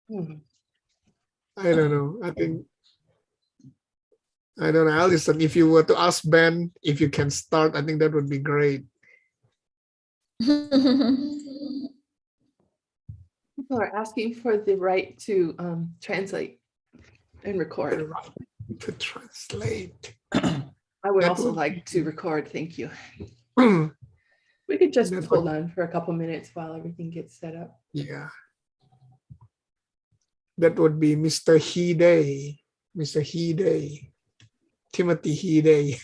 Hmm. I don't know. I don't know, Alison, if you were to ask Ben if you can start, I think that would be great. People are asking for the right to translate and The record. right to translate. I would That also would like to record. Thank you. be- We could just That hold would- on for a couple minutes while everything gets set up. Yeah. That would be Mr. Hide. Mr. Hide. Timothy Hide.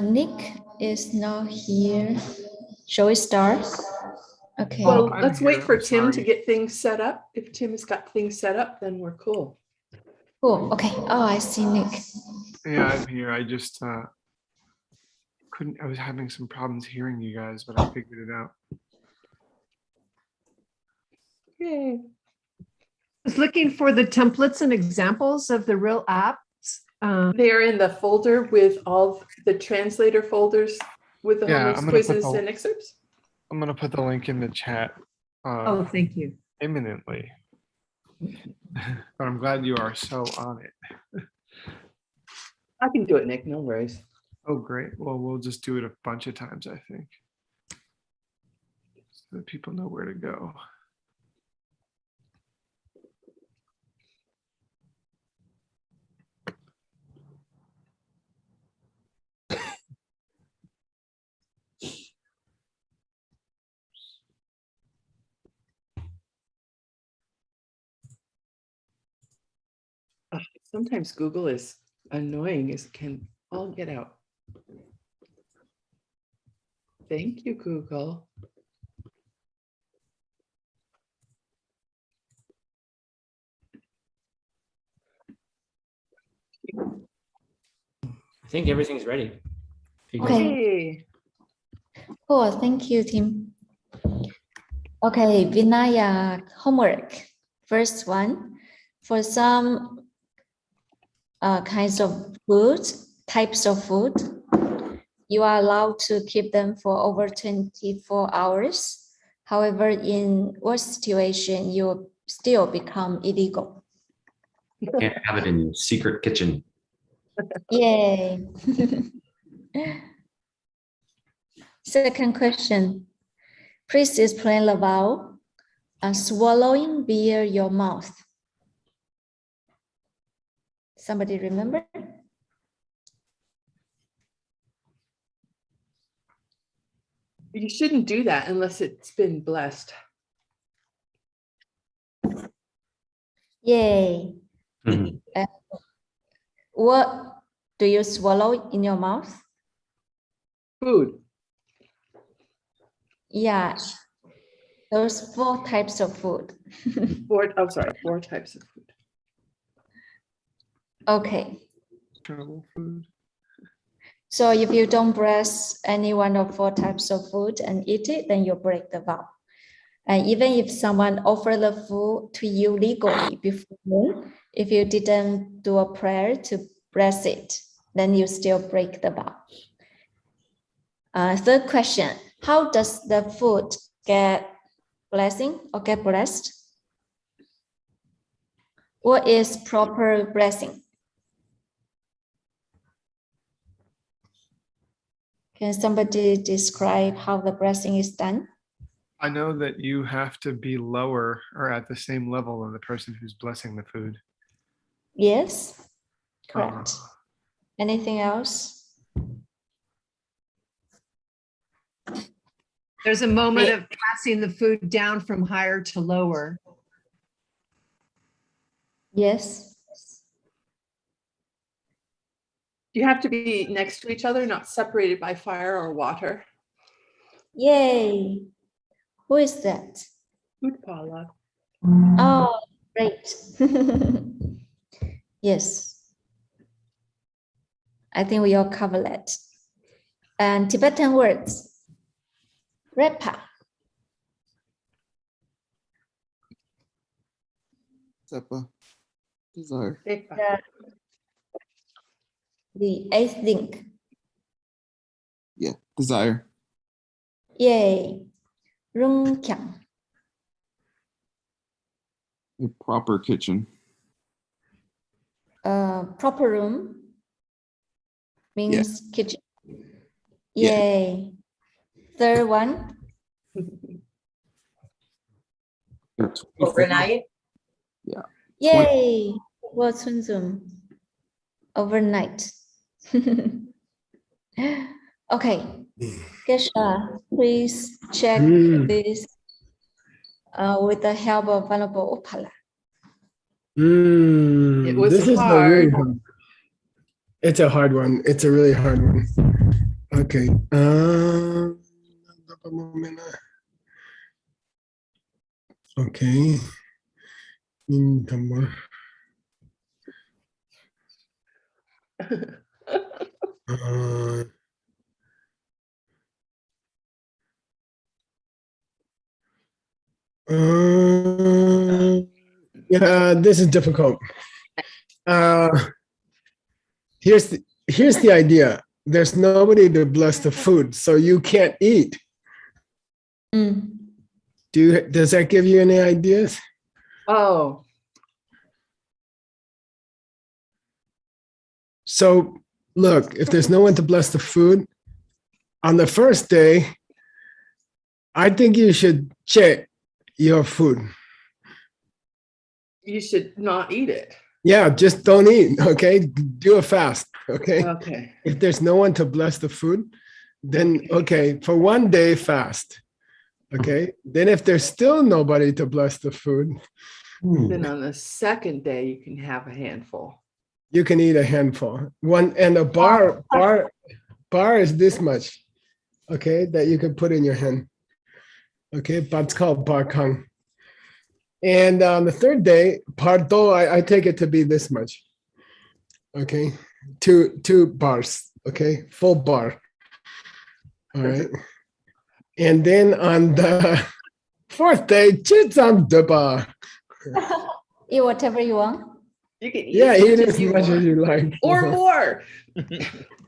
Nick is not here. Shall we start? Okay. Well, I'm let's wait here, for I'm Tim to sorry. get things set up. If Tim has got things set up, then we're cool. Cool. Okay. Oh, I see Nick. Yeah, I'm here. I just couldn't, I was having some problems hearing you guys, but I figured it out. Yay. I was looking for the templates and examples of the real apps. They're in the folder with all the translator folders with the Yeah, homework I'm gonna put quizzes the- and excerpts. I'm gonna put the link in the chat Oh, thank you. imminently. But I'm glad you are so on it. I can do it, Nick. No worries. Oh, great. Well, we'll just do it a bunch of times, I think. So that people know where to go. Sometimes Google is annoying as can all get out. Thank you, Google. I think everything's ready. Okay. Hey, Cool. Thank you, Tim. Okay, Vinaya homework. First one, for some kinds of food, types of food, you are allowed to keep them for over 24 hours. However, in what situation you still become illegal? Can't have it in secret kitchen. Yay. Second question. Please explain about swallowing beer your mouth. Somebody remember? you shouldn't do that unless it's been blessed. Yay. Mhm. What do you swallow in your mouth? Food. Yeah, those 4 types of food. Four types of food. Okay, Terrible food. so if you don't press any one of 4 types of food and eat it, then you break the vow. And even if someone offer the food to you legally before, if you didn't do a prayer to bless it, then you still break the vow. Third question, how does the food get blessing or get blessed? What is proper blessing? Can somebody describe how the blessing is done? I know that you have to be lower or at the same level than the person who's blessing the food. Yes, correct. Uh, Anything else? There's a moment of passing the food down from higher to lower. Yes. You have to be next to each other, not separated by fire or water. Yay. Who is that? Food Paula. Oh, great. Yes. I think we all cover that. And Tibetan words. Repa. Sepa. Desire. The 8th link. Yeah. Desire. Yay. Rung kyang. A proper kitchen. Proper room means kitchen. Yeah. Yay. Third one. Overnight. Yay. Well, Zoom. Overnight. Okay. Kesha, please check this with the help of Venerable Opala. It was This is a hard. really hard. It's a hard one. It's a really hard one. Okay. Okay. Uh, yeah, this is difficult. Here's the idea. There's nobody to bless the food, so you can't eat. Does that give you any ideas? Oh, So look, if there's no one to bless the food, on the first day, I think you should check your food. you should not eat it. Yeah, just don't eat, okay? Do a fast, okay? Okay. If there's no one to bless the food, then okay, for one day fast, okay? Then if there's still nobody to bless the food, Then on the second day, you can have a handful. you can eat a handful. One and a bar is this much, okay, that you can put in your hand. Okay, but it's called bar kang. And on the third day, pardo, I take it to be this much. Okay, two bars. Okay, full bar. All right. And then on the fourth day, chitsam deba. Eat whatever you want. You can eat Yeah, as eat much as you much as want. you like. Or more.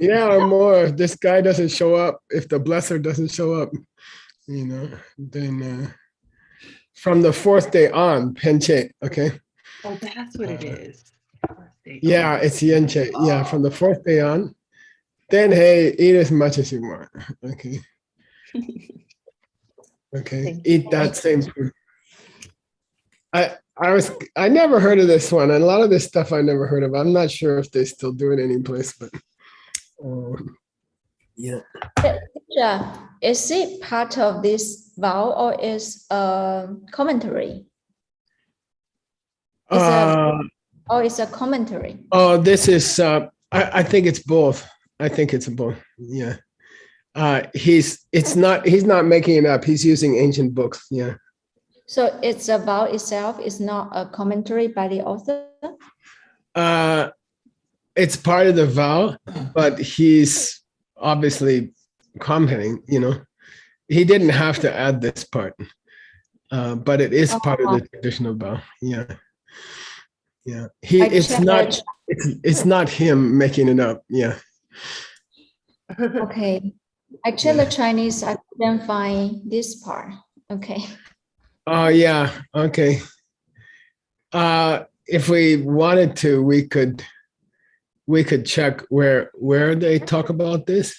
Yeah, or more. If this guy doesn't show up, if the blesser doesn't show up, then from the fourth day on, penche, okay? Oh, that's what it is. Yeah, it's yenche. Yeah, from the fourth day on, then hey, eat as much as you want. Okay. Okay. Thank Eat that same food. I never heard of this one, and a lot of this stuff I never heard of. I'm not sure if they still do it any place, but yeah. Yeah. Is it part of this vow or is a commentary? Or is a commentary? Oh, this is I think it's both. I think it's both. Yeah. He's not making it up. He's using ancient books. Yeah. So it's a vow itself is not a commentary by the author? It's part of the vow, but he's obviously commenting, He didn't have to add this part. But it is part of the traditional vow. Yeah. Yeah. It's not him making it up. Yeah. Okay. I checked the Chinese, I couldn't find this part. Okay. Oh yeah. Okay. If we wanted to, we could check where they talk about this.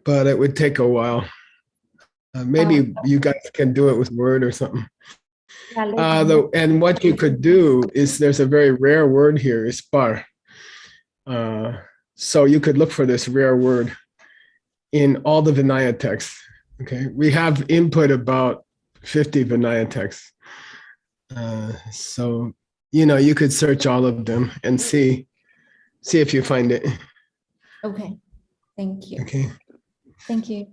But it would take a while. Maybe you guys can do it with Word or something. And what you could do is there's a very rare word here, is par. So you could look for this rare word in all the Vinaya texts. Okay, we have input about 50 Vinaya texts. So you could search all of them and see if you find it. Okay, thank you. Okay. Thank you.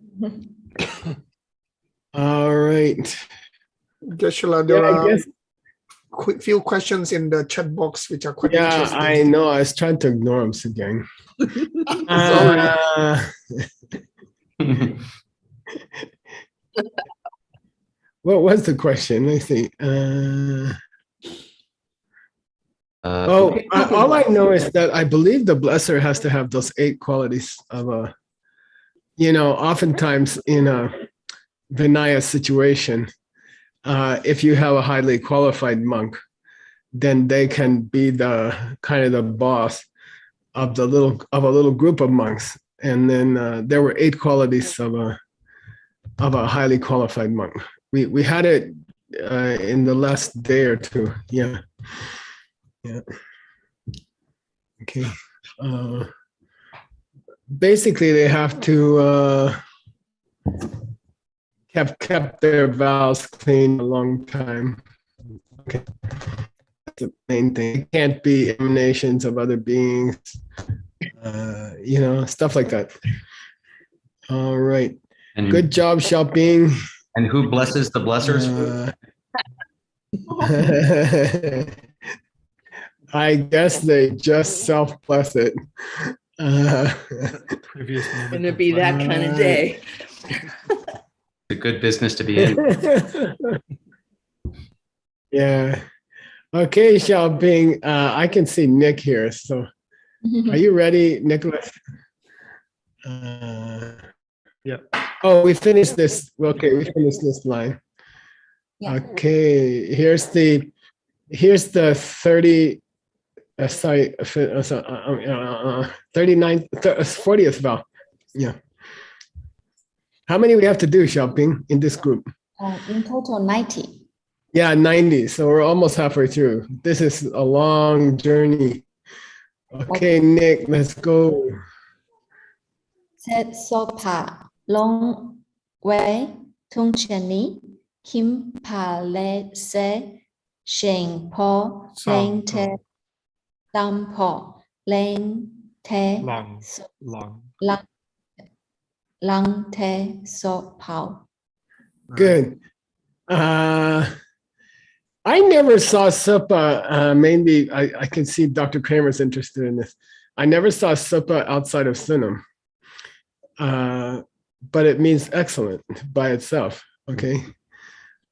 All right. Yeah, Joshua, there I are guess. few questions in the chat box which are quite Yeah, interesting. I know. I was trying to ignore them again. What was the question? Let's see. All I know is that I believe the blesser has to have those 8 qualities of oftentimes in a Vinaya situation, if you have a highly qualified monk, then they can be the kind of the boss of a little group of monks. And then there were 8 qualities of a highly qualified monk. We had it in the last day or two. Yeah. Okay. Basically, they have to have kept their vows clean a long time. Okay. That's the main thing. It can't be emanations of other beings, stuff like that. All right. And, Good job, Xiaoping. and who blesses the blessers? I guess they just self-bless it. Previous moment. Gonna be that kind of day. It's a good business to be in. Yeah. Okay, Xiaoping. I can see Nick here. So are you ready, Nicholas? Yeah. Oh, we finished this. Okay, we finished this line. Yeah. Okay, here's the 30, 39th, 40th vow. Yeah. How many we have to do, Xiaoping, in this group? In total, 90. Yeah, 90. So we're almost halfway through. This is a long journey. Okay, Nick, let's go. Set sopa long way tung cheni kim pa le se sheng po len te tam po len te Long. so Long. lang te so pao. Good. I never saw Supa. Mainly, I can see Dr. Kramer's interested in this. I never saw Supa outside of Sunam. But it means excellent by itself. Okay.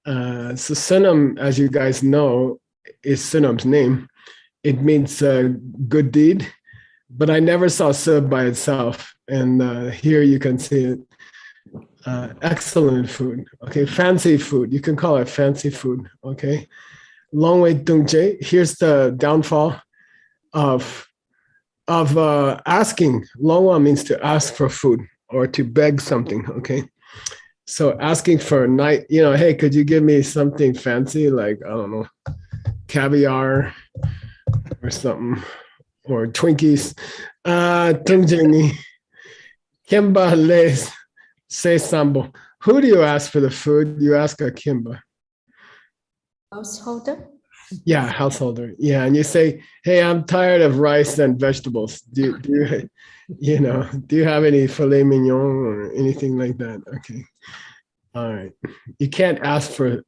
So Sunam, as you guys know, is Sunam's name. It means good deed, but I never saw Sub by itself. And here you can see it. Excellent food. Okay. Fancy food. You can call it fancy food. Okay. Long way Dungje. Here's the downfall of asking. Longwa means to ask for food or to beg something. Okay. So asking for a night, hey, could you give me something fancy, like, I don't know, caviar or something, or Twinkies. Tungjeni. Kimba les se sambo. Who do you ask for the food? You ask a Kimba. Householder? Yeah, householder. Yeah, and you say, "Hey, I'm tired of rice and vegetables. Do you have any filet mignon or anything like that?" Okay. All right. You can't ask for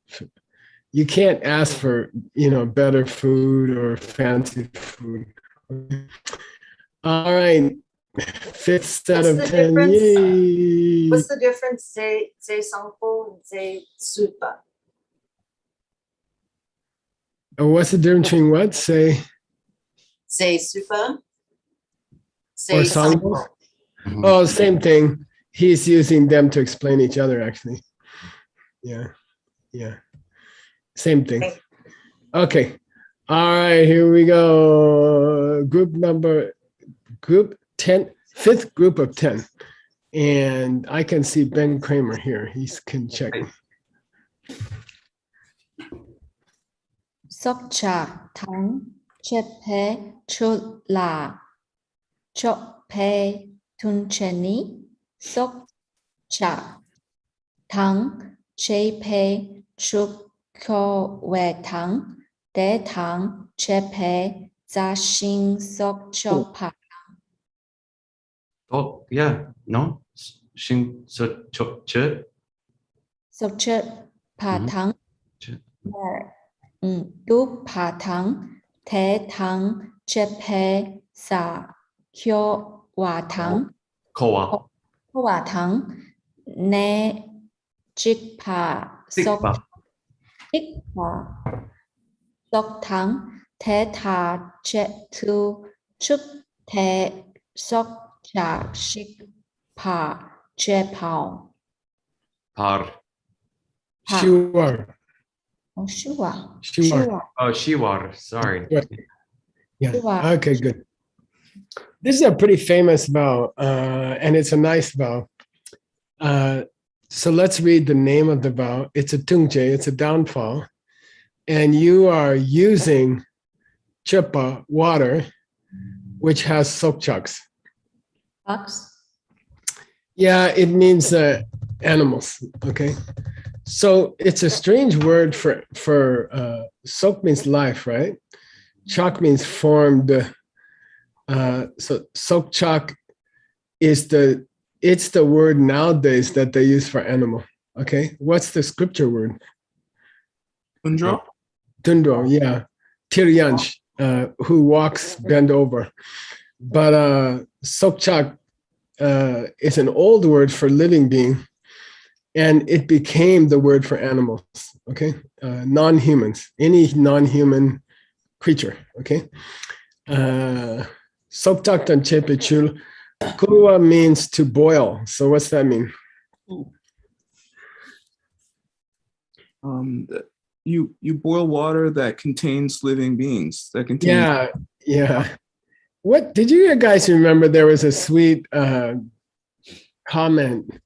better food or fancy food. Okay. All right. 5th set What's of the 10. difference? Yay. What's the difference? Say sample and say super. What's the difference between what? Say Say super. or Say sample? sample. Oh, same thing. He's using them to explain each other, actually. Yeah. Same thing. Okay. All right, here we go. Group 10, 5th group of 10. And I can see Ben Kramer here. He can check. Sokcha thang chepe chula chope tuncheni sokcha thang chepe chukyo we thang de thang chepe zashin sokchopa. Oh, yeah, no? Shin so che. Sokcha pa thang Che. du pa thang te thang chepe sa kyo wa thang Koa. wa thang ne chik pa sok Sikpa. chik pa sok thang te tha che tu chuk te sok cha shik pa Chepao. Par. Pa. Shuar. Oh, Shua. Shuar. Oh, Shiwar. Sorry. Right. Yeah. Shuar. Okay, good. This is a pretty famous vowel, and it's a nice vowel. So let's read the name of the vowel. It's a tungje, it's a downfall. And you are using chupa, water, which has sokchaks. Bugs. Yeah, it means animals, okay? So it's a strange word for sok means life, right? Chak means formed. So sokchak is it's the word nowadays that they use for animal, okay? What's the scripture word? Tundra? Tundro, yeah. Tiryansh, who walks bent over. But sokchak is an old word for living being, and it became the word for animals, okay? Non-humans, any non-human creature, okay? Sokchak tan chepe chul. Kurua means to boil. So what's that mean? You boil water that contains living beings. That contains. Yeah. What did you guys remember? There was a sweet comment.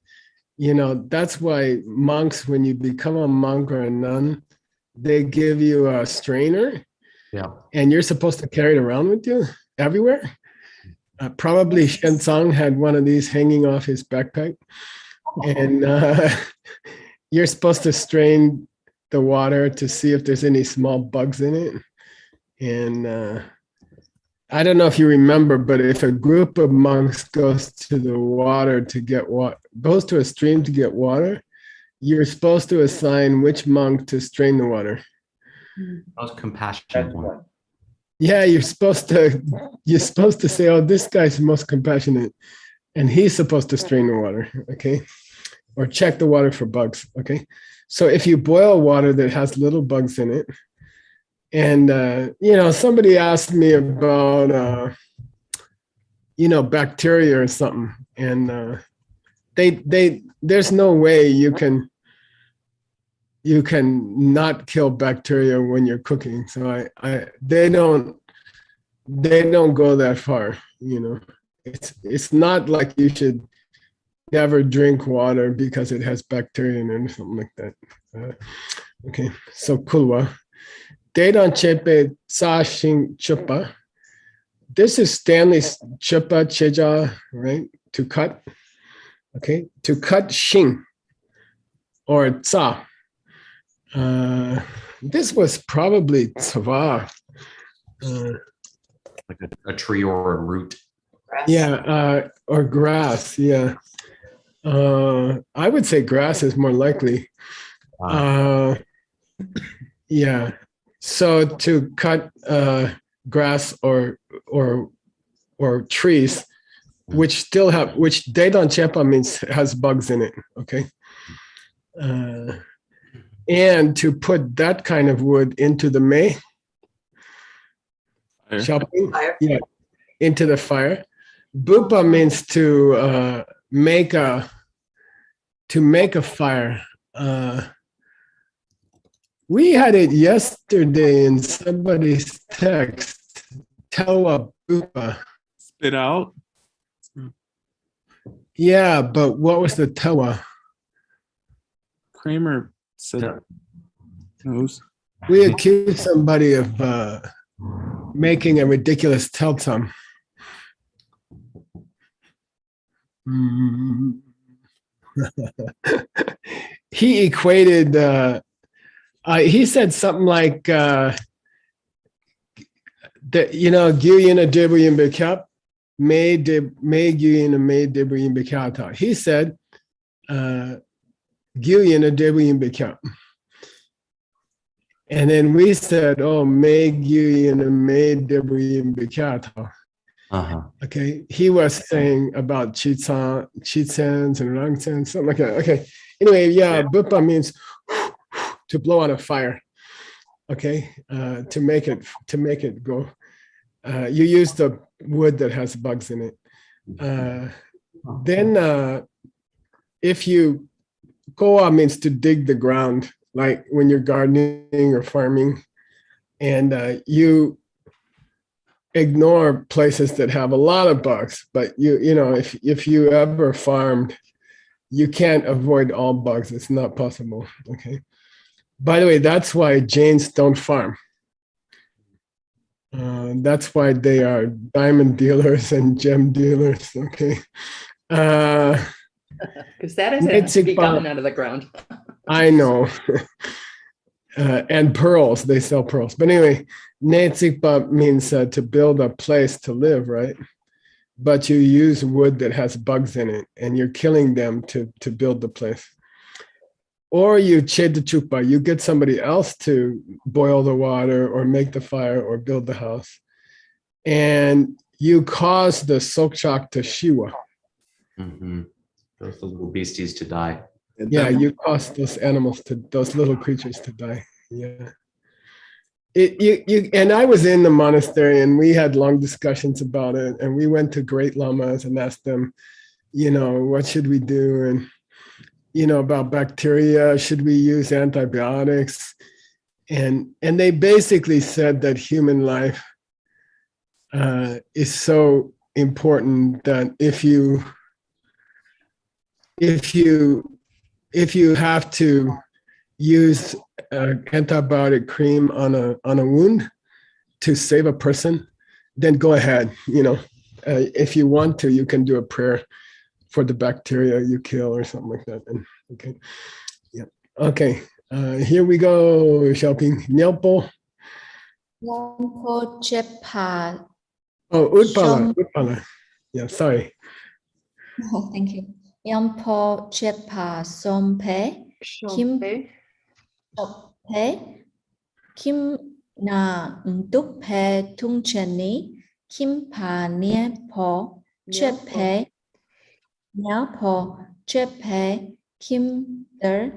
You know, that's why monks, when you become a monk or a nun, they give you a strainer. Yeah. And you're supposed to carry it around with you everywhere. Probably Shenzong had one of these hanging off his backpack. And you're supposed to strain the water to see if there's any small bugs in it. And I don't know if you remember, but if a group of monks goes to the water to get water, goes to a stream to get water, you're supposed to assign which monk to strain the water. That was compassionate one. Yeah, you're supposed to say, oh, this guy's the most compassionate, and he's supposed to strain the water, okay? Or check the water for bugs, okay? So if you boil water that has little bugs in it, and somebody asked me about bacteria or something, and there's no way you can not kill bacteria when you're cooking. So they don't go that far, It's not like you should never drink water because it has bacteria in it or something like that. Okay, so kulwa. Dedan chepe sa shing chupa. This is Stanley's chupa cheja, right? To cut. Okay, to cut shing or tsa. This was probably tsava. Like a tree or a root. Yeah, or grass. Yeah. I would say grass is more likely. Yeah. So to cut grass or trees, which Dedan Chepa means has bugs in it. Okay. And to put that kind of wood into the May, shopping, yeah, into the fire. Bupa means to make a fire. We had it yesterday in somebody's text. Tawa bupa. Spit out. Yeah, but what was the tawa? Kramer said knows. We accused somebody of making a ridiculous teltsum. He equated, he said something like, that, Gyuyina Debuyin Bekap, May Gyuyina May Debuyin Bekata. He said, Gyuyina Debuyin Bekap. And then we said, oh, May Gyuyina May Debuyin Bekata. Okay, he was saying about chitsans and rangsans, something like that. Okay, anyway, yeah, bupa means to blow on a fire. Okay, to make it go. You use the wood that has bugs in it. Then if you koa means to dig the ground, like when you're gardening or farming, and you ignore places that have a lot of bugs. But you know, if you ever farmed, you can't avoid all bugs. It's not possible. Okay. By the way, that's why Jains don't farm. That's why they are diamond dealers and gem dealers. Okay. Because that has to be gotten out of the ground. I know. And pearls, they sell pearls. But anyway, Netsikpa means to build a place to live, right? But you use wood that has bugs in it and you're killing them to build the place. Or you chedachukpa, you get somebody else to boil the water or make the fire or build the house. And you cause the sokchak to shiwa. Mhm. Those little beasties to die. Yeah, you cause those animals those little creatures to die. Yeah. And I was in the monastery and we had long discussions about it. And we went to great lamas and asked them, you know, what should we do? And, you know, about bacteria, should we use antibiotics? And they basically said that human life is so important that if you have to use antibiotic cream on a wound to save a person, then go ahead. You know, if you want to, you can do a prayer for the bacteria you kill or something like that. And okay, yeah, okay. Here we go. Xiaoping, Nyalpo. Yampo Chepa. Oh, Utpala. Yeah, sorry. Thank you. Yampo Chepa Sompe. Kim Sope. Kim na Dupe Tungcheni. Kim Pa Niepo Chepe. Nyapo Chepe. Kim Der.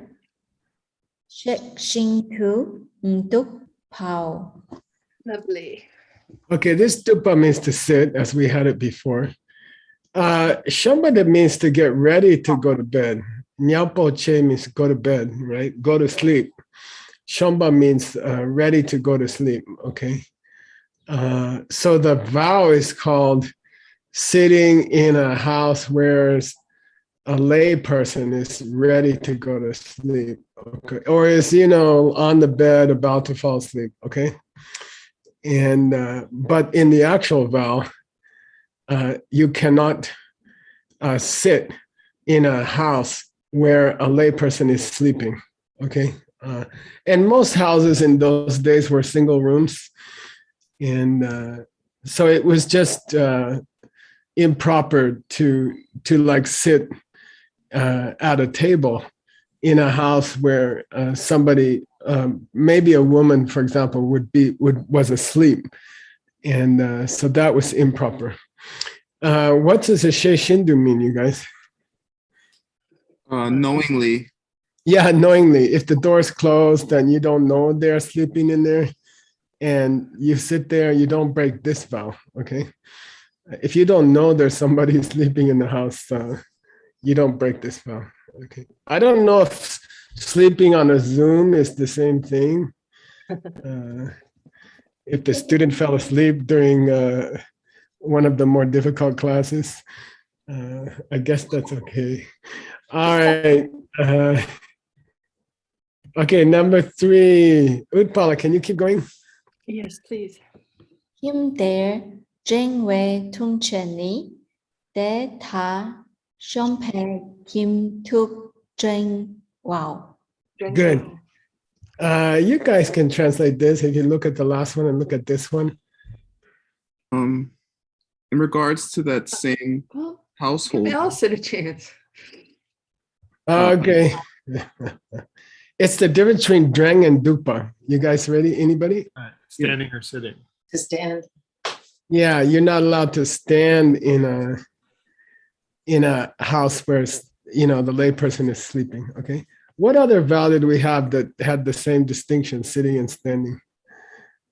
Shek Shin Tu Duk Pao. Lovely. Okay, this tupa means to sit, as we had it before. Shambada means to get ready to go to bed. Nyalpo che means go to bed, right? Go to sleep. Shamba means ready to go to sleep, okay? So the vow is called sitting in a house where a lay person is ready to go to sleep, okay? Or is, you know, on the bed about to fall asleep, okay? And but in the actual vow, you cannot sit in a house where a layperson is sleeping. Okay, and most houses in those days were single rooms, and so it was just improper to like sit at a table in a house where somebody, maybe a woman, for example, was asleep, and so that was improper. What does a shindu mean, you guys? Knowingly. Yeah, knowingly. If the door is closed and you don't know they're sleeping in there, and you sit there, you don't break this vow. Okay, if you don't know there's somebody sleeping in the house, you don't break this vow. Okay. I don't know if sleeping on a Zoom is the same thing. If the student fell asleep during one of the more difficult classes, I guess that's okay. All right. Okay, number 3. Utpala, can you keep going? Yes, please. Kim Der Jengwei Tungcheni De Ta Shompe Kim Tuk Jeng. Wow. Good. You guys can translate this if you look at the last one and look at this one. In regards to that same Well, household. give Alison a chance. Okay. It's the difference between drang and dupa. You guys ready? Anybody? Standing or sitting? To stand. Yeah, you're not allowed to stand in a house where, you know, the layperson is sleeping. Okay. What other vow did we have that had the same distinction, sitting and standing?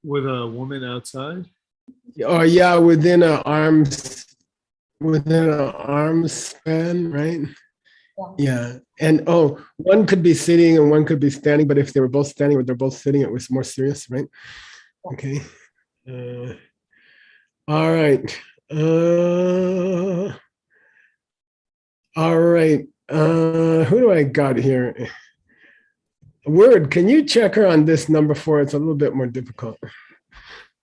With a woman outside? Oh yeah, within an arm span, right? Yeah. And oh, one could be sitting and one could be standing, but if they were both standing or they're both sitting, it was more serious, right? Okay. All right. All right. Who do I got here? Word, can you check her on this number 4? It's a little bit more difficult.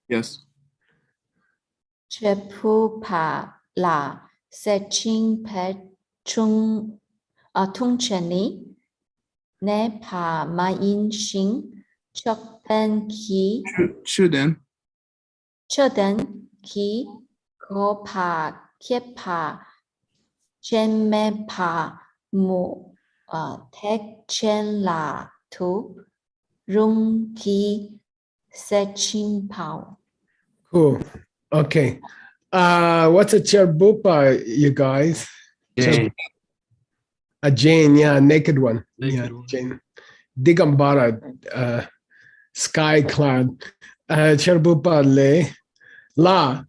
Yes. Chepupa la sechin pe chung tung cheni ne pa ma in shin chok pen ki Shuden. choden ki ko pa kiep pa chen me pa mu tek chen la tu rung ki sechin pao. Cool. Okay. What's a cherbupa, you guys? Jane. A Jane, yeah, naked one. Naked Yeah, one. Jane. Digambara, sky clad. Cherbupa le. La,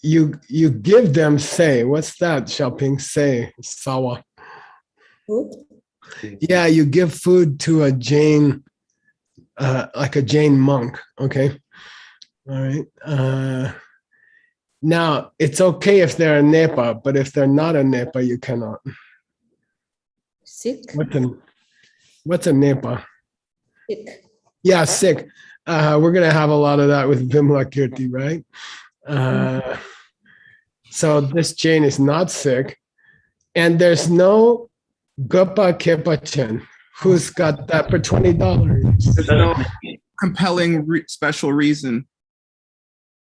you give them say. What's that, Xiaoping? Say, sawa. Yeah, you give food to a Jain, like a Jain monk. Okay. All right. Now it's okay if they're a Nepa, but if they're not a Nepa, you cannot. Sick. What's a Nepa? Sick. Yeah, sick. We're gonna have a lot of that with Vimla Kirti, right? So this Jain is not sick, and there's no Gopa Kepachen who's got that for $20. There's no compelling special reason.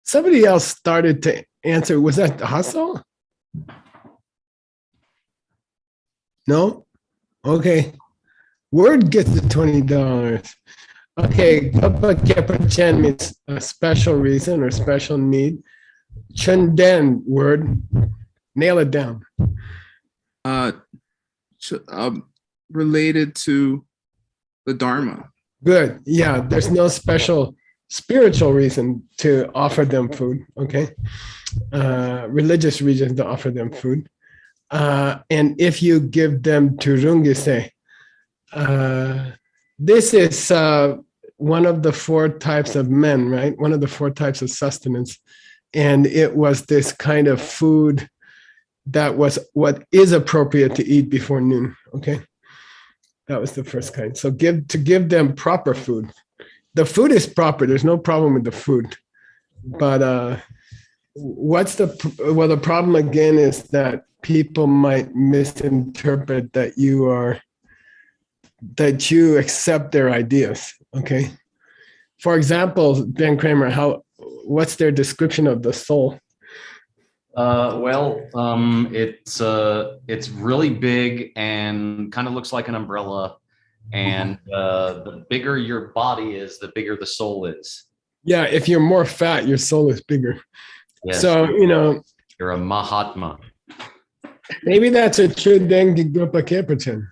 Somebody else started to answer. Was that Hassel? No? Okay. Word gets the $20. Okay, Gopa Kepachen means a special reason or special need. Chunden word. Nail it down. Related to the Dharma. Good. Yeah, there's no special spiritual reason to offer them food. Okay. Religious reasons to offer them food. And if you give them turungise, this is one of the 4 types of men, right? One of the 4 types of sustenance. And it was this kind of food that was what is appropriate to eat before noon. Okay. That was the first kind. So give them proper food. The food is proper. There's no problem with the food. But the problem again is that people might misinterpret that you accept their ideas. Okay. For example, Ben Kramer, what's their description of the soul? It's really big and kind of looks like an umbrella. And the bigger your body is, the bigger the soul is. Yeah, if you're more fat, your soul is bigger. Yes. So, you're a Mahatma. Maybe that's a Chudengi Gopa Kepachen.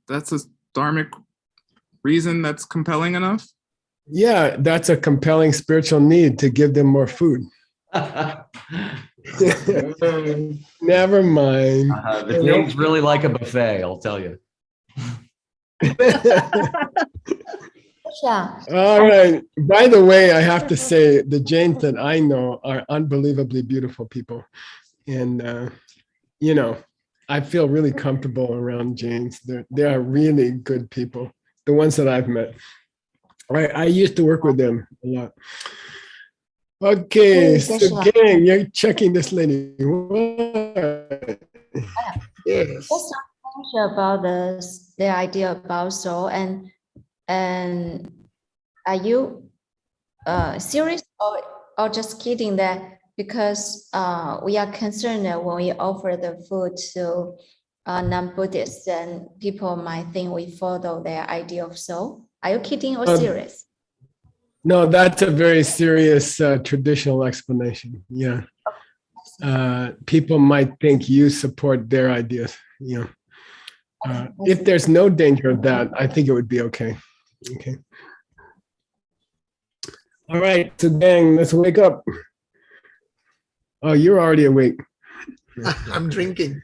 That's a dharmic reason that's compelling enough? Yeah, that's a compelling spiritual need to give them more food. Never mind. The Jain's really like a buffet, I'll tell you. Yeah. All right. By the way, I have to say the Jains that I know are unbelievably beautiful people. And, I feel really comfortable around Jains. They are really good people, the ones that I've met. I used to work with them a lot. Okay, so gang, you're checking this lady. What? Yes. Just about the idea about soul and are you serious or just kidding that because we are concerned that when we offer the food to non-Buddhists, then people might think we follow their idea of soul. Are you kidding or serious? No, that's a very serious traditional explanation. Yeah. People might think you support their ideas. Yeah. If there's no danger of that, I think it would be okay. Okay. All right, so gang, let's wake up. Oh, you're already awake. I'm drinking.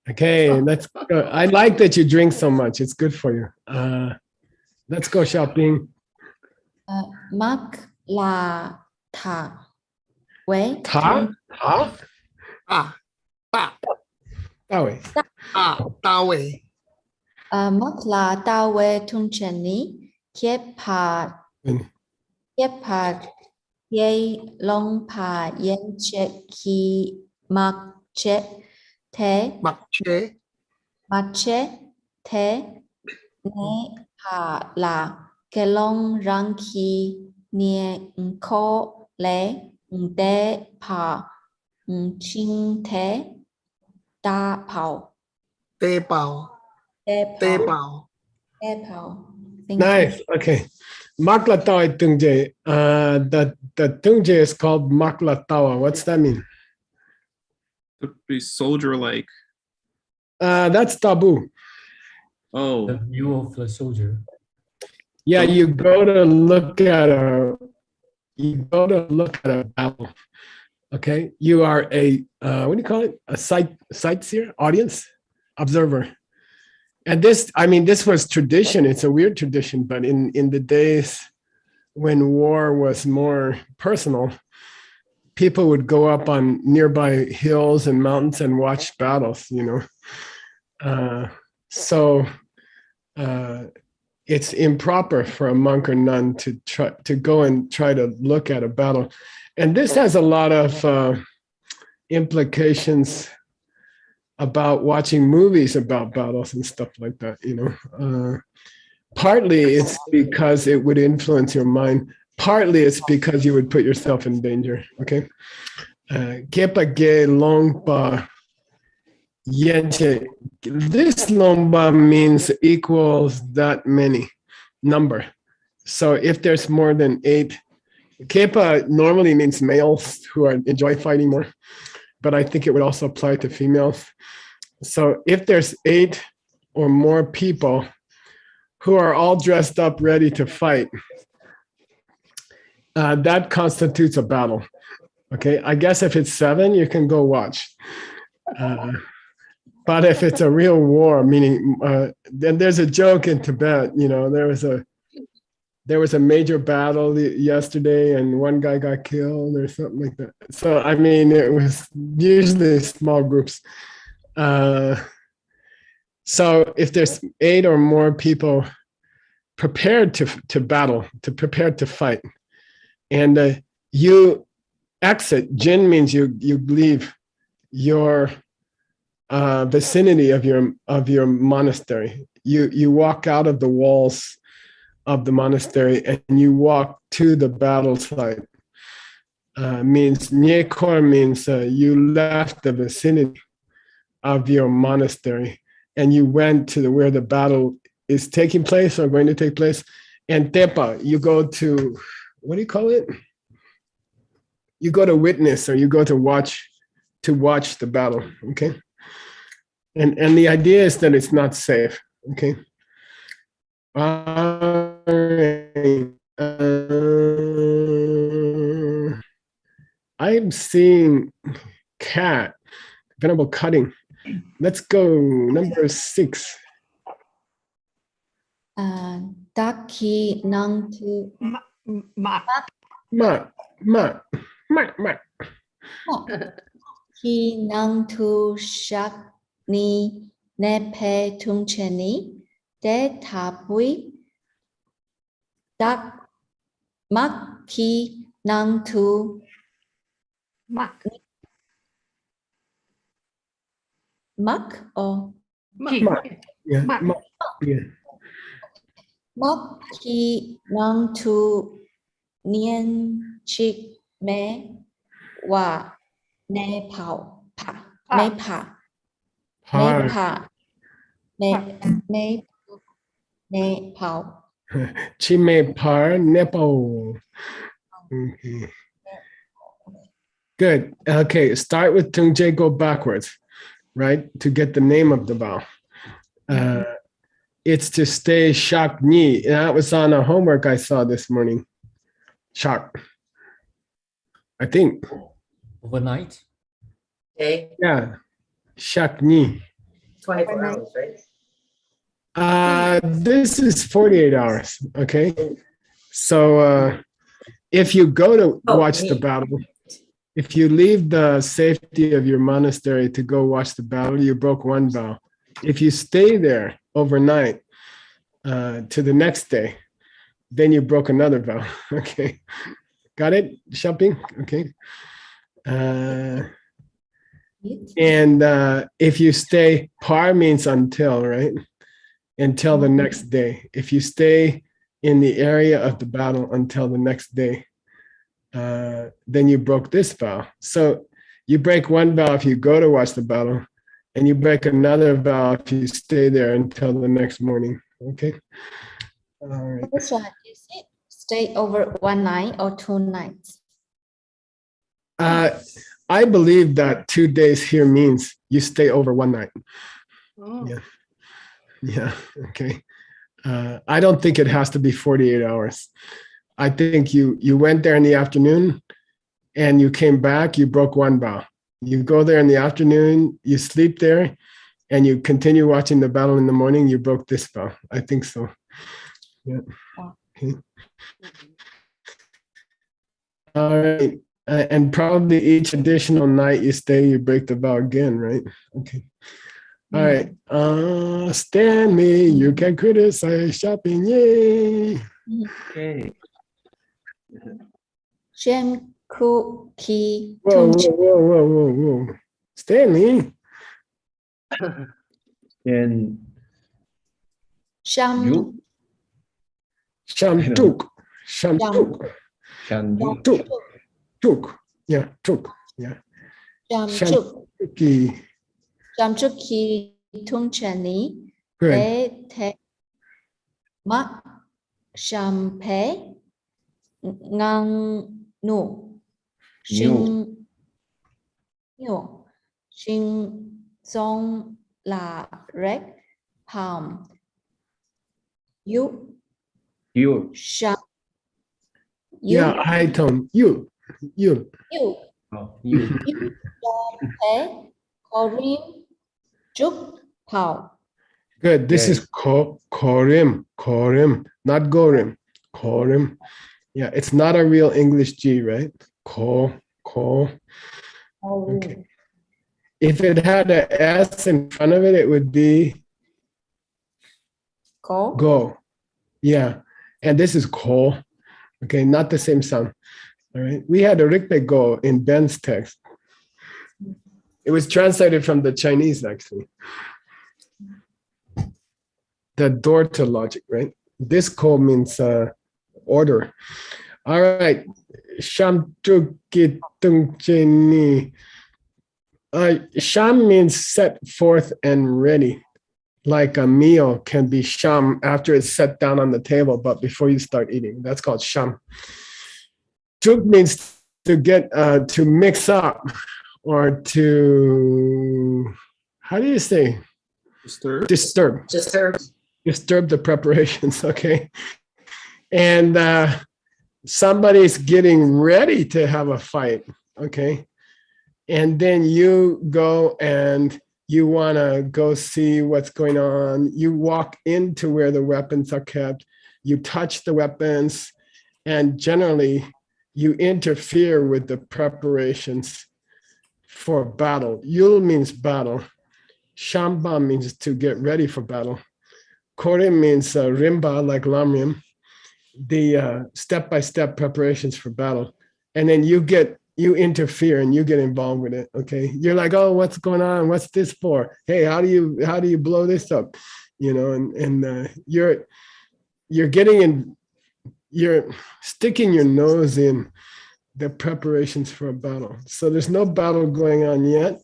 Okay, let's go. I like that you drink so much. It's good for you. Let's go shopping. Mắc là thả quế Ta? Ta? Ah, ta, That way. ta way. mắc là tao quế thung trần ní kiếp hà yei long pa yen che ki mặc che thế Mặc chế. mặc che thế nè hà là cái long răng khi nè khó lẽ đế pa chinh thế đa pao Tê bào. đế Tê pao bào. đế pao. Thank you. Nice. Okay. Maklatawa tungje. The tungje is called maklatawa. What's that mean? To be soldier-like. That's taboo. Oh, The view of the soldier. Yeah, you go to look at a battle. Okay, you are a what do you call it? A sightseer, audience, observer. And this, I mean, this was tradition. It's a weird tradition, but in the days when war was more personal, people would go up on nearby hills and mountains and watch battles. So it's improper for a monk or nun to go and try to look at a battle. And this has a lot of implications about watching movies about battles and stuff like that, Partly it's because it would influence your mind. Partly it's because you would put yourself in danger, okay? Kepage longpa yenche. This longpa means equals that many number. So if there's more than 8, kepa normally means males who enjoy fighting more, but I think it would also apply to females. So if there's 8 or more people who are all dressed up ready to fight, that constitutes a battle. Okay, I guess if it's 7, you can go watch. But if it's a real war, meaning, then there's a joke in Tibet, there was a major battle yesterday and one guy got killed or something like that. So, I mean, it was usually small groups. So if there's 8 or more people prepared to battle, prepared to fight, and you exit, jin means you leave your vicinity of your monastery. You walk out of the walls of the monastery and you walk to the battle site. Means nyekor means you left the vicinity of your monastery and you went to where the battle is taking place or going to take place. And tepa, you go to, what do you call it? You go to witness or you go to watch the battle, okay? And the idea is that it's not safe, okay? I'm seeing cat, venerable cutting. Let's go, number 6. Daki nang tu Ma. Ma. ki nang tu shak ni nepe tung cheni de tapui dak mak ki nang tu Mak. mak or Ki. Yeah, Mak. yeah. mak ki nang tu nian chik me wa ne pao pa ne pa ne pa ne pao. Chime par nepo. Okay. Good. Okay, start with Tungje, go backwards, right? To get the name of the bow. It's to stay shak ni. That was on a homework I saw this morning. Shak. I think. Overnight. Okay, Yeah. Shak ni. 24 Overnight. hours, right? This is 48 hours. Okay. So if you go to Oh, watch the me. battle, if you leave the safety of your monastery to go watch the battle, you broke one vow. If you stay there overnight to the next day, then you broke another vow. Okay. Got it? Shopping? Okay. And if you stay, par means until, right? Until the next day. If you stay in the area of the battle until the next day, then you broke this vow. So you break one vow if you go to watch the battle, and you break another vow if you stay there until the next morning. Okay. All right. Which one is it? Stay over one night or 2 nights? I believe that 2 days here means you stay over one night. Oh. Yeah. Yeah. Okay. I don't think it has to be 48 hours. I think you went there in the afternoon and you came back, you broke one vow. You go there in the afternoon, you sleep there, and you continue watching the battle in the morning, you broke this vow. I think so. Yeah. Okay. All right. And probably each additional night you stay, you break the vow again, right? Okay. All right. Stanley, you can criticize shopping. Yay. Okay. Jem cookie Whoa, tung whoa. Stanley. And sham you, Shamtuk. Shamtuk. can you, Tuk. Tuk. Yeah, tuk. Yeah. sham chuk Shamtuki. sham chuki tung chani Good. te te mak sham pe ngang nu Shin Nhu Shin Zong La Rec Palm Yu you, Sham Yeah, Yu high tone. You. Yu oh, you, Yu Sham Pe Korim Juk Pao Good. This okay, is korim. Korim. Not gorim. Korim. Yeah, it's not a real English G, right? Ko. Okay. If it had an S in front of it, it would be Ko go. Yeah. And this is ko. Okay, not the same sound. All right. We had a rikpe go in Ben's text. It was translated from the Chinese, actually. The door to logic, right? This ko means order. All right. Shamtukitungchini. Sham means set forth and ready. Like a meal can be sham after it's set down on the table, but before you start eating. That's called sham. Tuk means to get to mix up or to, how do you say? Disturb. Disturb the preparations, okay? And somebody's getting ready to have a fight, okay? And then you go and you want to go see what's going on. You walk into where the weapons are kept. You touch the weapons, and generally you interfere with the preparations for battle. Yul means battle. Shamba means to get ready for battle. Korim means rimba, like lamrim, the step-by-step preparations for battle. And then you interfere and you get involved with it. Okay. You're like, oh, what's going on? What's this for? Hey, how do you blow this up? You know, and you're getting in, you're sticking your nose in the preparations for a battle. So there's no battle going on yet,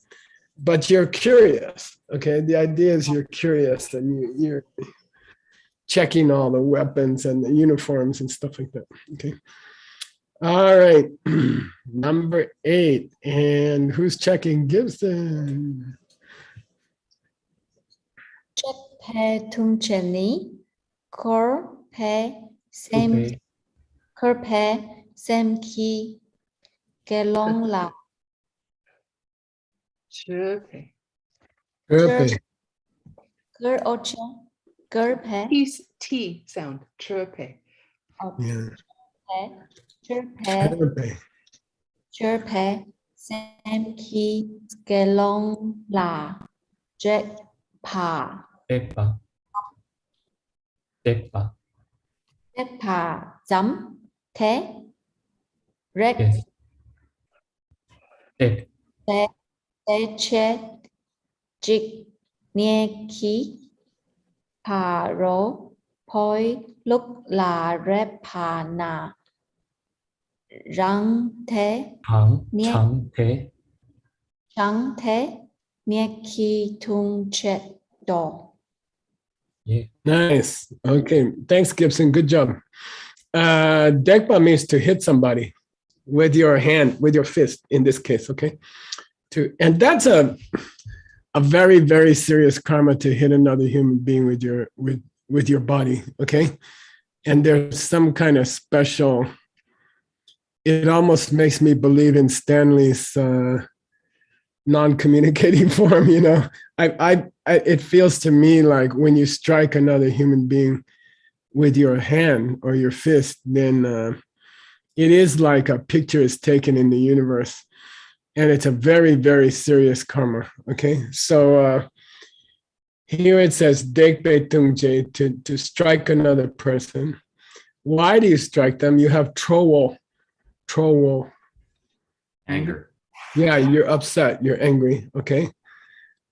but you're curious. Okay. The idea is you're curious and you're checking all the weapons and the uniforms and stuff like that. Okay. All right. Number 8. And who's checking? Gibson. Check Pe tung chani Kor Pe Sem okay, Kor Pe Sem Ki Gelong La Chirpe. Chirpe. Ger ocho. Gerpe. T sound. Chirpe. Yeah. Chirpe. Chirpe. Chirpe. Sam ki skelong la. Jack pa. Tepa. Tepa. Jack pa. Chấm. Thế. Rec. Yes. Tet. Thế. Thế chết. Trịch. Nghe khí. Hà rố. Poi. Lúc là rep hà nà. Răng thế. Thẳng. Nghe Trắng thế. trắng thế. Nghe khí tung chết đổ. Yeah. Nice. Okay. Thanks, Gibson. Good job. Dekpa means to hit somebody with your hand, with your fist in this case. Okay. And that's a very, very serious karma to hit another human being with your body. Okay. And there's some kind of special, it almost makes me believe in Stanley's non-communicating form, you know. It feels to me like when you strike another human being with your hand or your fist, then it is like a picture is taken in the universe, and it's a very, very serious karma. Okay, so here it says dekpe tungje, to strike another person. Why do you strike them? You have trowo. Anger. Yeah, you're upset, you're angry, okay?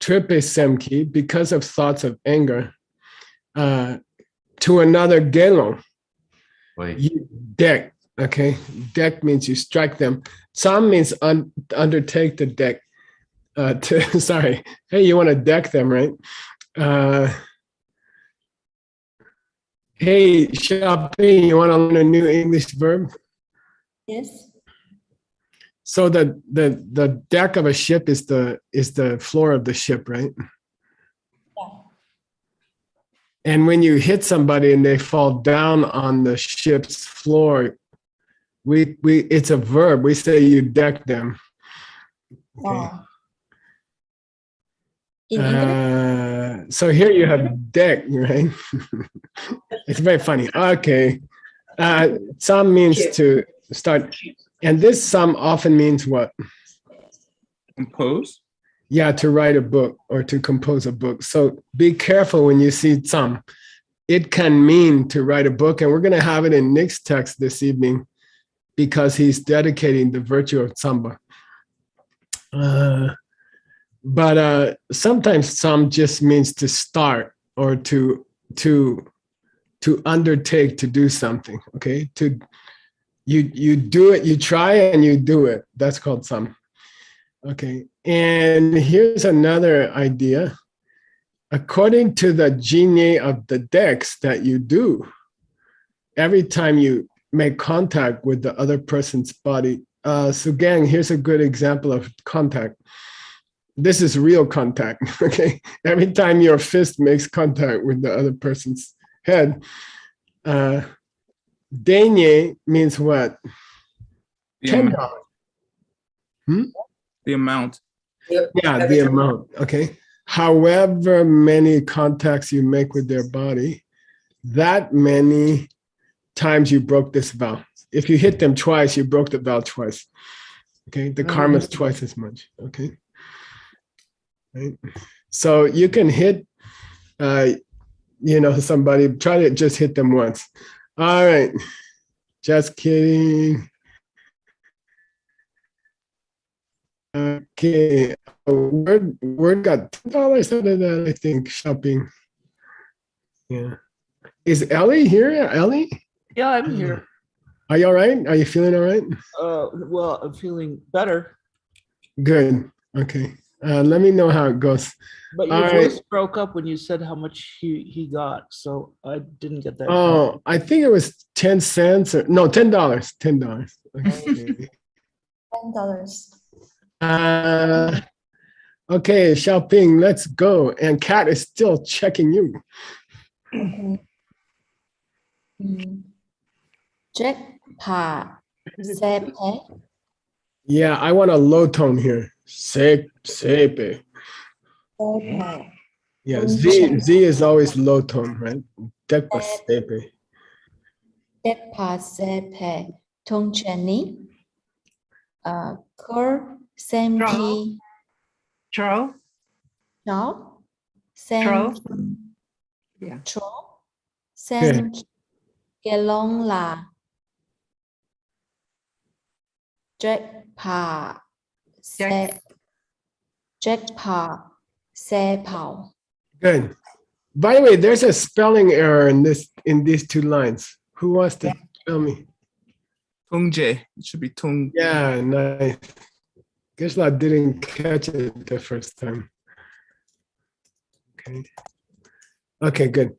Tripe semki, because of thoughts of anger, to another gelon, Wait. you deck, okay? Deck means you strike them. Some means undertake the deck. Sorry, hey, you want to deck them, right? Hey, Xiaoping, you want to learn a new English verb? Yes. So the deck of a ship is the floor of the ship, right? Yeah. And when you hit somebody and they fall down on the ship's floor, we it's a verb. We say you deck them. Okay. Oh. In English? So here you have deck, right? It's very funny. Okay. Some means to start. And this some often means what? Compose? Yeah, to write a book or to compose a book. So be careful when you see some. It can mean to write a book, and we're going to have it in Nick's text this evening because he's dedicating the virtue of Tsamba. But sometimes some just means to start or to undertake to do something. Okay, you do it, you try and you do it. That's called some. Okay, and here's another idea. According to the genie of the decks that you do, every time you make contact with the other person's body, so gang, here's a good example of contact. This is real contact, okay? Every time your fist makes contact with the other person's head, Denye means what? The $10. amount. The amount. Yeah, the amount, okay? However many contacts you make with their body, that many times you broke this vow. If you hit them twice, you broke the vow twice. Okay, the karma is twice as much, okay? Right? So you can hit, somebody, try to just hit them once. All right, just kidding. Okay, word got $10 out of that, I think, shopping. Yeah. Is Ellie here? Ellie? Yeah, I'm here. Are you all right? Are you feeling all right? Well, I'm feeling better, Good. Okay. Let me know how it goes. but All your right. voice broke up when you said how much he got, so I didn't get that. Oh, I think it was 10 cents or no, $10. $10. Okay. $10. Okay, Xiaoping, let's go. And Kat is still checking you. Jack pa. Xe thế. Yeah, I want a low tone here. Sepe. Yeah, Z is always low tone, right? Tekpa sepe. Tekpa sepe tongcheni. Kur semki Charo? chao. Charo? Semki Yeah. cho. Semki gelong la. Jackpa se. Jackpa se pao. Good. By the way, there's a spelling error in these two lines. Who wants to tell me? Tongje. It should be Tong. Yeah, nice. Guess I didn't catch it the first time. Okay. Okay, good.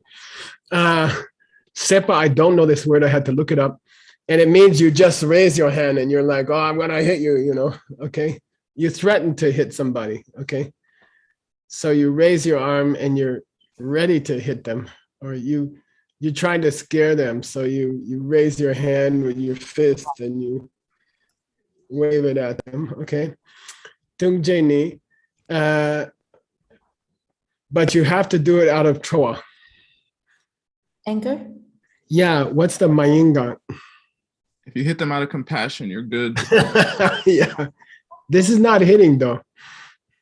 Sepa, I don't know this word. I had to look it up. And it means you just raise your hand and you're like, oh, I'm gonna hit you, okay? You threaten to hit somebody, okay? So you raise your arm and you're ready to hit them, or you're trying to scare them. So you raise your hand with your fist and you wave it at them, okay? Tungje ni. But you have to do it out of choa. Anger? Yeah, what's the mayinga? If you hit them out of compassion, you're good. Yeah, this is not hitting though.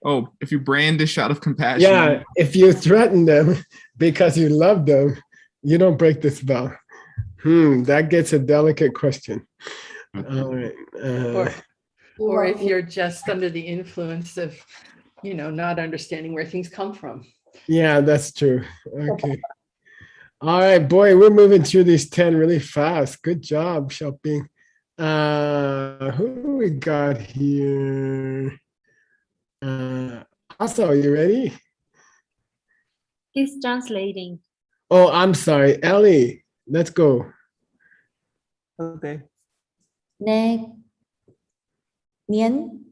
Oh, if you brandish out of compassion. Yeah, if you threaten them because you love them, you don't break this vow. That gets a delicate question. All right. Or if you're just under the influence of, not understanding where things come from. Yeah, that's true. Okay. All right, boy, we're moving through these 10 really fast. Good job, Xiaoping. Who do we got here? Also, are you ready? He's translating. Oh, I'm sorry. Ellie, let's go. Okay. Ne Nien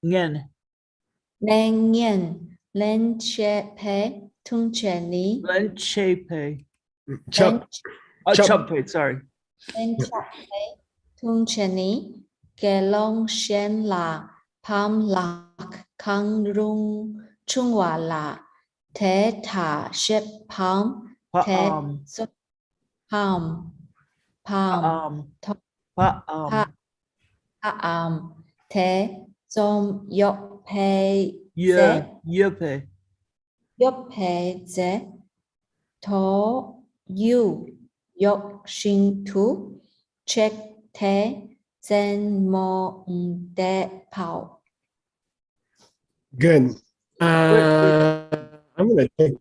Ngen. Neng Nien Len Che Pe Tung Che Ni Len Chepe. Chup. Chupe, sorry. Len Chap Pe Tung Che Ni Gelong Shen La Pam Lak Kang Rung Chung Wa La Te Ta Shep Pam Te So Pam Pam Pa Am Te Som Yok Pe Yeah. Ze Yepe. Yok Pe Ze To Yu Yok Shin Tu Check Te Zen Mo De Pao. Good. I'm gonna take.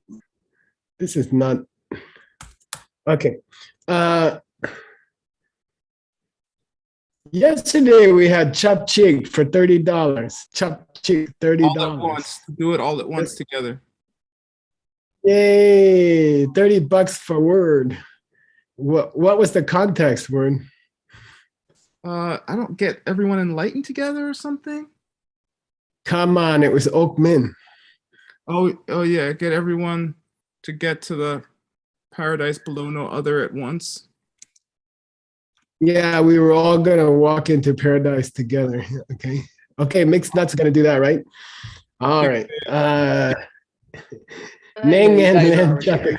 This is not okay. Yesterday we had chop chick for $30. Chop chick, $30. All at once. Do it all at once together. Yay! $30 for word. What was the context word? I don't get everyone enlightened together or something. Come on, it was Oak Min. Oh yeah, get everyone to get to the paradise below no other at once. Yeah, we were all gonna walk into paradise together. Okay, Mixed Nuts gonna do that, right? All right. Neng and Len Chapa.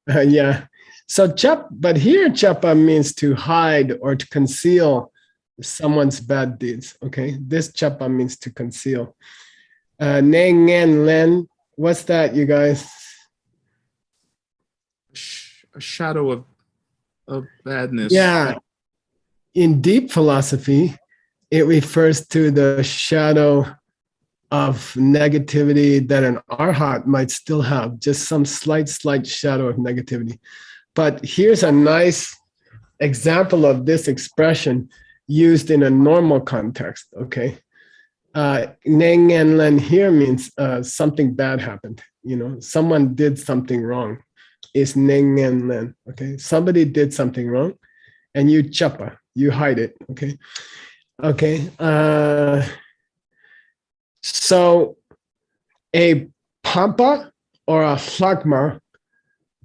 Yeah. So chap, but here chapa means to hide or to conceal someone's bad deeds. Okay, this chapa means to conceal. Neng and Len, what's that, you guys? A shadow of badness. Yeah. In deep philosophy, it refers to the shadow of negativity that an arhat might still have, just some slight shadow of negativity. But here's a nice example of this expression used in a normal context, okay? Neng and Len here means something bad happened, someone did something wrong. Is Neng and Len, okay? Somebody did something wrong and you chapa, you hide it, okay? Okay, so a pampa or a flagma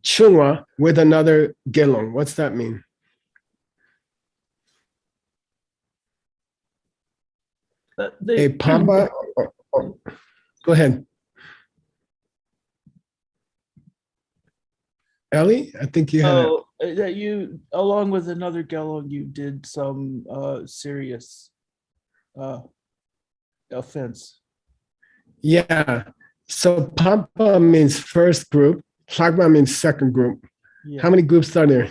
chungwa with another gelong. What's that mean? They, A pampa. Go ahead. Ellie, I think you had it. oh, that you, along with another Gelong, you did some serious offense. Yeah. So pampa means first group. Sagma means second group. Yeah. How many groups are there?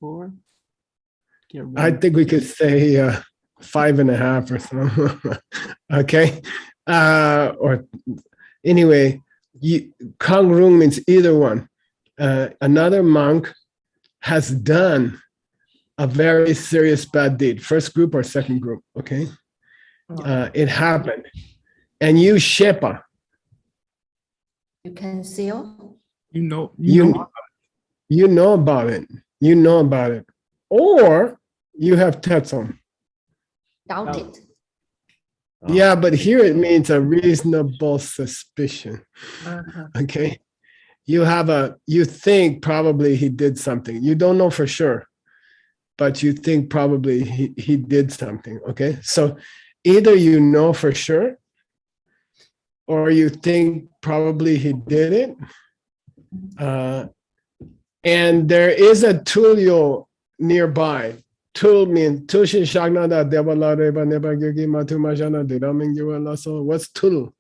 4? Can't I remember. think we could say 5.5 or something. Okay. Or anyway, Kang Rung means either one. Another monk has done a very serious bad deed, first group or second group. Okay. It happened. And you shepa, You conceal. You know. you know about it. You know about it. Or you have tetson. Doubt it. Yeah, but here it means a reasonable suspicion. Okay. You think probably he did something. You don't know for sure, but you think probably he did something. Okay. So either you know for sure, or you think probably he did it. And there is a tulio nearby. Tul means Tushin Shagnada Devala Reba Neba Gigi Matu Majana Dedaming Yuela. What's tul?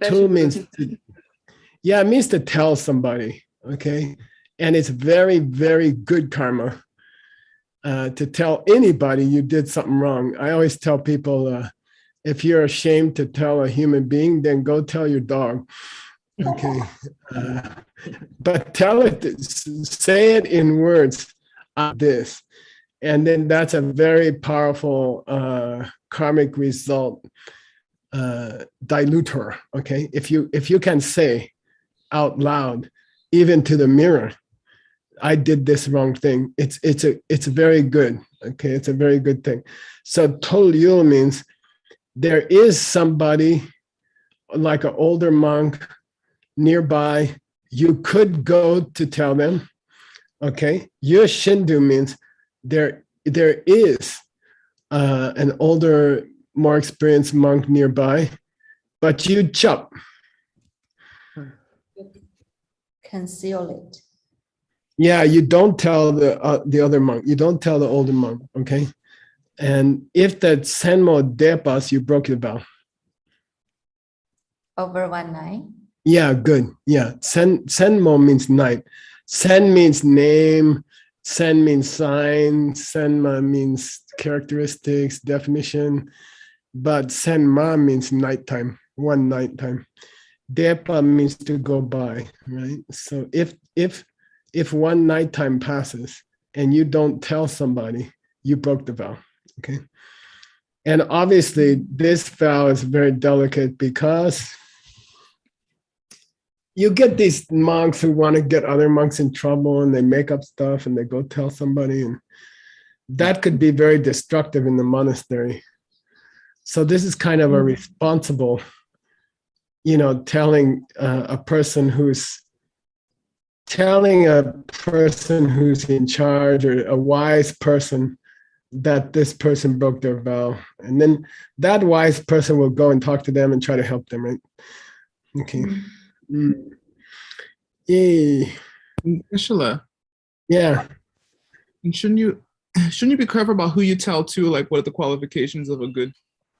Tul means yeah, it means to tell somebody. Okay. And it's very, very good karma to tell anybody you did something wrong. I always tell people if you're ashamed to tell a human being, then go tell your dog. Okay. But tell it, say it in words this. And then that's a very powerful karmic result diluter. Okay. If you can say out loud, even to the mirror, I did this wrong thing. It's very good. Okay. It's a very good thing. So Tolyo means there is somebody like an older monk nearby. You could go to tell them. Okay. Your Shindu means there is an older, more experienced monk nearby, but you chop. Conceal it. Yeah, you don't tell the other monk. You don't tell the older monk. Okay. And if that senmo depas, you broke the vow. Over one night. Yeah, good. Yeah. Senmo means night. Sen means name. Sen means sign. Senma means characteristics, definition. But senma means nighttime, one nighttime. Depa means to go by, right? So if one nighttime passes and you don't tell somebody, you broke the vow. Okay. And obviously, this vow is very delicate because you get these monks who want to get other monks in trouble and they make up stuff and they go tell somebody. And that could be very destructive in the monastery. So this is kind of a responsible, telling a person who's in charge or a wise person that this person broke their vow. And then that wise person will go and talk to them and try to help them, right? Okay. Yay. Inshallah. Yeah. And shouldn't you be careful about who you tell to? Like, what are the qualifications of a good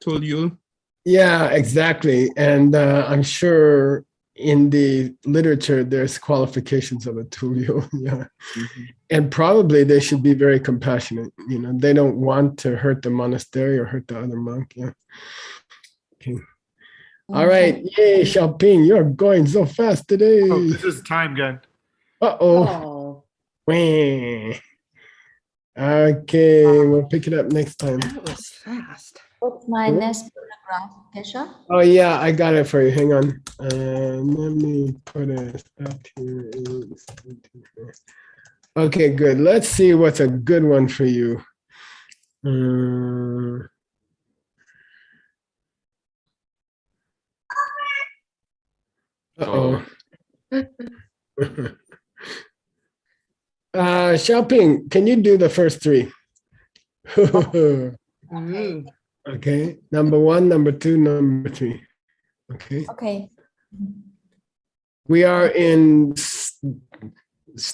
Tolyul? Yeah, exactly. And I'm sure in the literature, there's qualifications of a Tulio. Yeah. Mm-hmm. And probably they should be very compassionate. They don't want to hurt the monastery or hurt the other monk. Yeah. Okay. All right. Yay, Xiaoping, you're going so fast today. Oh, this is time gun. Uh-oh. Wah. Okay, we'll pick it up next time. That was fast. What's my next paragraph, Kesha? Oh yeah, I got it for you. Hang on. Let me put a stop here. Okay, good. Let's see what's a good one for you. Uh-oh. Xiaoping, can you do the first three? Okay. Okay, number 1, number 2, number 3. Okay, Okay. we are in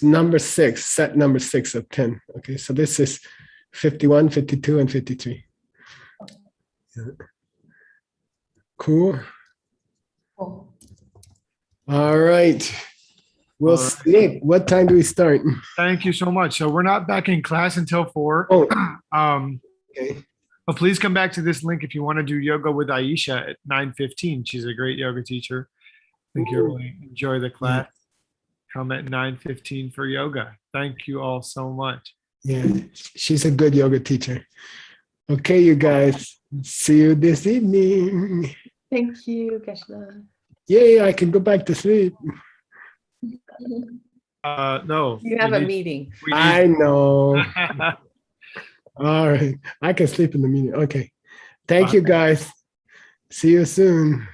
number 6, set number 6 of 10. Okay, so this is 51, 52, and 53. Cool. Cool. All right. We'll All right. Nick, what time do we start? Thank you so much. So we're not back in class until 4. Oh, Okay. But please come back to this link if you want to do yoga with Aisha at 9:15. She's a great yoga teacher. I think you'll really enjoy the class. Come at 9:15 for yoga. Thank you all so much. yeah, she's a good yoga teacher. Okay, you guys, see you this evening. Thank you, Geshna. Yay, I can go back to sleep. No. You have a meeting. I know. All right, I can sleep in the meeting. Okay, thank you guys. See you soon.